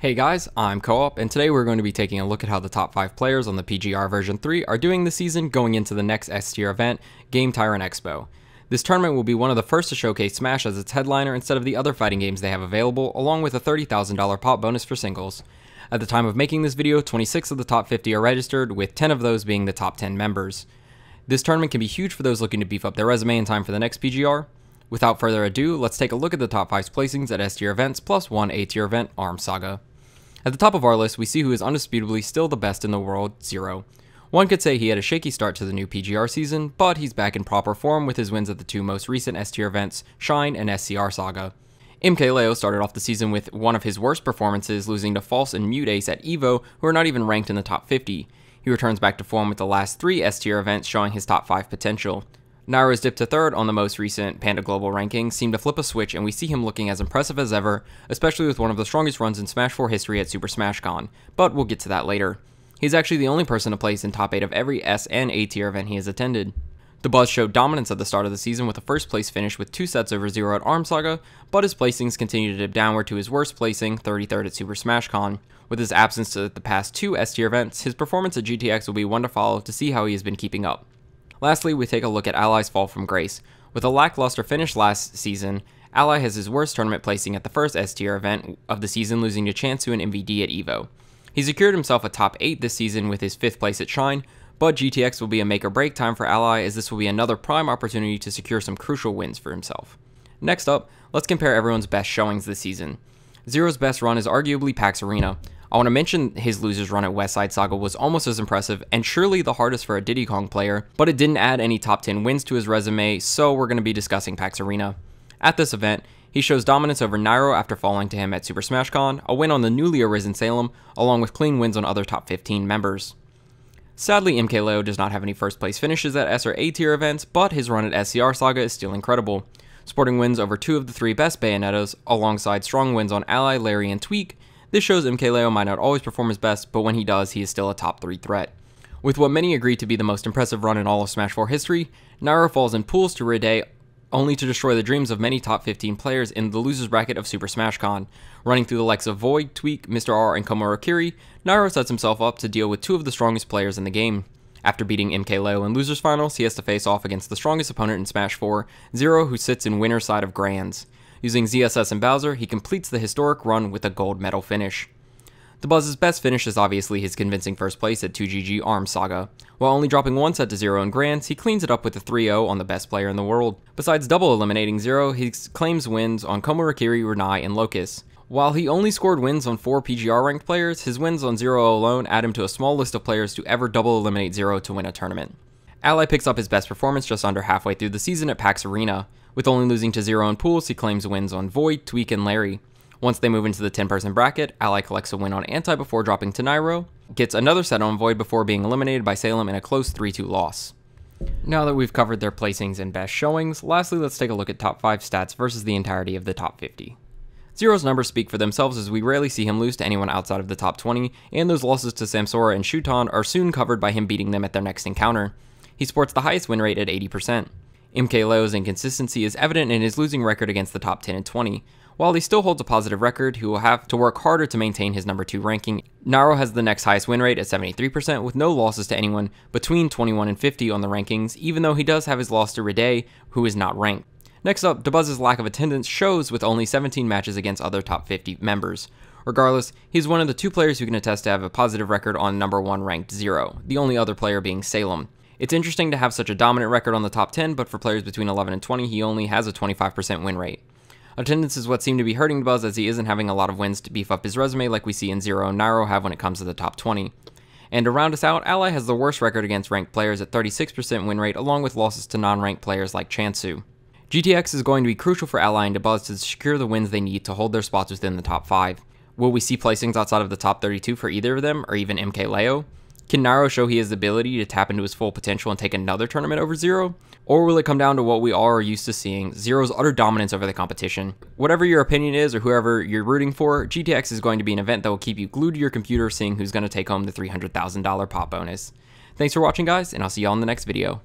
Hey guys, I'm Co-op, and today we're going to be taking a look at how the top 5 players on the PGR version 3 are doing this season going into the next S-tier event, Game-Tyrant Expo. This tournament will be one of the first to showcase Smash as its headliner instead of the other fighting games they have available, along with a $30,000 pop bonus for singles. At the time of making this video, 26 of the top 50 are registered, with 10 of those being the top 10 members. This tournament can be huge for those looking to beef up their resume in time for the next PGR. Without further ado, let's take a look at the top 5 placings at S-tier events plus one A-tier event, Arms Saga. At the top of our list, we see who is undisputably still the best in the world, Zero. One could say he had a shaky start to the new PGR season, but he's back in proper form with his wins at the two most recent S-tier events, Shine and SCR Saga. MKLeo started off the season with one of his worst performances, losing to False and Mute Ace at EVO, who are not even ranked in the top 50. He returns back to form with the last 3 S-tier events showing his top 5 potential. Nairo's dip to 3rd on the most recent Panda Global ranking seemed to flip a switch, and we see him looking as impressive as ever, especially with one of the strongest runs in Smash 4 history at Super Smash Con, but we'll get to that later. He's actually the only person to place in top 8 of every S and A tier event he has attended. The Buzz showed dominance at the start of the season with a first place finish with 2 sets over 0 at Arms Saga, but his placings continue to dip downward to his worst placing, 33rd at Super Smash Con. With his absence to the past 2 S tier events, his performance at GTX will be one to follow to see how he has been keeping up. Lastly, we take a look at Ally's fall from grace. With a lackluster finish last season, Ally has his worst tournament placing at the first S-tier event of the season, losing to Chansu and MVD at EVO. He secured himself a top 8 this season with his 5th place at Shine, but GTX will be a make or break time for Ally, as this will be another prime opportunity to secure some crucial wins for himself. Next up, let's compare everyone's best showings this season. Zero's best run is arguably PAX Arena. I want to mention his loser's run at Westside Saga was almost as impressive and surely the hardest for a Diddy Kong player, but it didn't add any top 10 wins to his resume, so we're going to be discussing PAX Arena. At this event, he shows dominance over Nairo after falling to him at Super Smash Con, a win on the newly arisen Salem, along with clean wins on other top 15 members. Sadly, MKLeo does not have any first place finishes at S or A tier events, but his run at SCR Saga is still incredible. Sporting wins over 2 of the 3 best Bayonettas, alongside strong wins on Ally, Larry, and Tweak. This shows MKLeo might not always perform his best, but when he does, he is still a top 3 threat. With what many agree to be the most impressive run in all of Smash 4 history, Nairo falls in pools to Rede, only to destroy the dreams of many top 15 players in the losers bracket of Super Smash Con. Running through the likes of Void, Tweak, Mr. R, and Komuro Kiri, Nairo sets himself up to deal with 2 of the strongest players in the game. After beating MKLeo in losers finals, he has to face off against the strongest opponent in Smash 4, Zero, who sits in winner's side of Grands. Using ZSS and Bowser, he completes the historic run with a gold medal finish. The Buzz's best finish is obviously his convincing first place at 2GG Arms Saga. While only dropping 1 set to 0 in Grands, he cleans it up with a 3-0 on the best player in the world. Besides double eliminating Zero, he claims wins on Komuro-Kiri, Renai, and Locus. While he only scored wins on 4 PGR ranked players, his wins on Zero alone add him to a small list of players to ever double eliminate Zero to win a tournament. Ally picks up his best performance just under halfway through the season at PAX Arena. With only losing to Zero in pools, he claims wins on Void, Tweak, and Larry. Once they move into the 10-person bracket, Ally collects a win on Anti before dropping to Nairo, gets another set on Void before being eliminated by Salem in a close 3-2 loss. Now that we've covered their placings and best showings, lastly let's take a look at top 5 stats versus the entirety of the top 50. Zero's numbers speak for themselves, as we rarely see him lose to anyone outside of the top 20, and those losses to Samsora and Shuton are soon covered by him beating them at their next encounter. He sports the highest win rate at 80%. MKLeo's inconsistency is evident in his losing record against the top 10 and 20. While he still holds a positive record, he will have to work harder to maintain his number 2 ranking. Nairo has the next highest win rate at 73%, with no losses to anyone between 21 and 50 on the rankings, even though he does have his loss to Rede, who is not ranked. Next up, DeBuzz's lack of attendance shows with only 17 matches against other top 50 members. Regardless, he's one of the 2 players who can attest to have a positive record on number 1 ranked Zero, the only other player being Salem. It's interesting to have such a dominant record on the top 10, but for players between 11 and 20, he only has a 25% win rate. Attendance is what seemed to be hurting Buzz, as he isn't having a lot of wins to beef up his resume like we see in Zero and Nairo have when it comes to the top 20. And to round us out, Ally has the worst record against ranked players at 36% win rate, along with losses to non-ranked players like Chansu. GTX is going to be crucial for Ally and DeBuzz to secure the wins they need to hold their spots within the top 5. Will we see placings outside of the top 32 for either of them, or even MKLeo? Can Nairo show he has the ability to tap into his full potential and take another tournament over Zero? Or will it come down to what we all are used to seeing, Zero's utter dominance over the competition? Whatever your opinion is or whoever you're rooting for, GTX is going to be an event that will keep you glued to your computer seeing who's going to take home the $300,000 pop bonus. Thanks for watching guys, and I'll see y'all in the next video.